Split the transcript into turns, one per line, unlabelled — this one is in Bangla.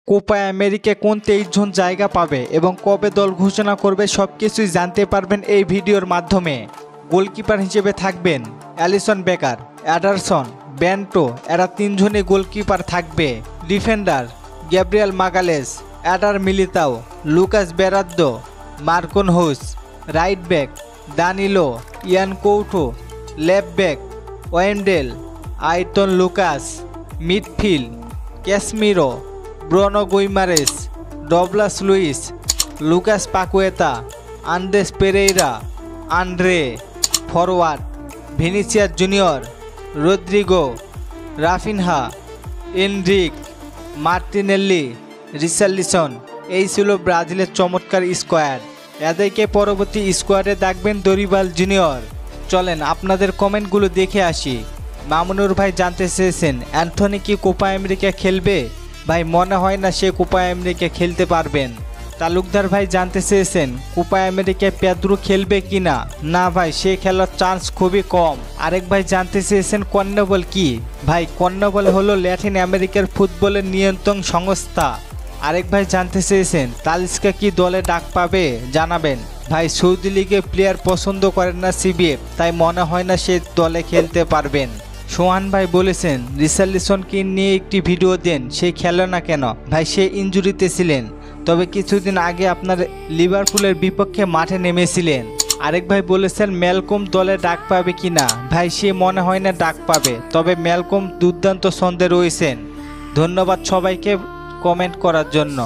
কোপা আমেরিকা কোন 23 জন জায়গা পাবে এবং কবে দল ঘোষণা করবে সবকিছুই জানতে পারবেন এই ভিডিওর মাধ্যমে। গোলকিপার হিসেবে থাকবেন অ্যালিসন বেকার, অ্যাডারসন, বেন্টো, এরা তিনজনই গোলকিপার থাকবে। Defender Gabriel Magalhaes, Eder Militao, Lucas Beraldo, Marquinhos. Right back Danilo, Yan Couto. Left back Wendell, Ayrton Lucas. Midfield Casemiro, Bruno Guimaraes, Douglas Luiz, Lucas Paqueta, Andreas Pereira, Andre. Forward Vinicius Junior, Rodrygo, Raphinha, Endrick, Martinelli, Richarlison. এই ছিল ব্রাজিলের চমৎকার স্কোয়াড। এদেরকে পরবর্তী স্কোয়াডে দেখবেন দরিবাল জুনিয়র। চলেন আপনাদের কমেন্টগুলো দেখে আসি। মামুনুর ভাই জানতে চেয়েছেন অ্যান্থনি কি কোপা আমেরিকা খেলবে? ভাই মনে হয় না সে কোপা আমেরিকা খেলতে পারবেন। তালুকদার ভাই জানতে চেয়েছেন কোপা আমেরিকায় পেদ্রো খেলবে কিনা? না ভাই, সে খেলার চান্স খুবই কম। আরেক ভাই জানতে চেয়েছেন কন্মেবল কি? ভাই কন্মেবল হলো ল্যাটিন আমেরিকার ফুটবলের নিয়ন্ত্রণ সংস্থা। আরেক ভাই জানতে চেয়েছেন তালিস্কা কি দলে ডাক পাবে? জানাবেন। ভাই সৌদি লিগে প্লেয়ার পছন্দ করেন না সিবিএফ, তাই মনে হয় না সে দলে খেলতে পারবেন। সোহান ভাই বলেছেন রিচার্লিসনকে নিয়ে একটি ভিডিও দেন, সে খেলে না কেন? ভাই সে ইনজুরিতে ছিলেন, তবে কিছুদিন আগে আপনার লিভারপুলের বিপক্ষে মাঠে নেমেছিলেন। আরেক ভাই বলেছেন ম্যালকম দলে ডাক পাবে কিনা? ভাই সে মনে হয় না ডাক পাবে, তবে ম্যালকম দুর্দান্ত ছন্দে রয়েছেন। ধন্যবাদ সবাইকে কমেন্ট করার জন্য।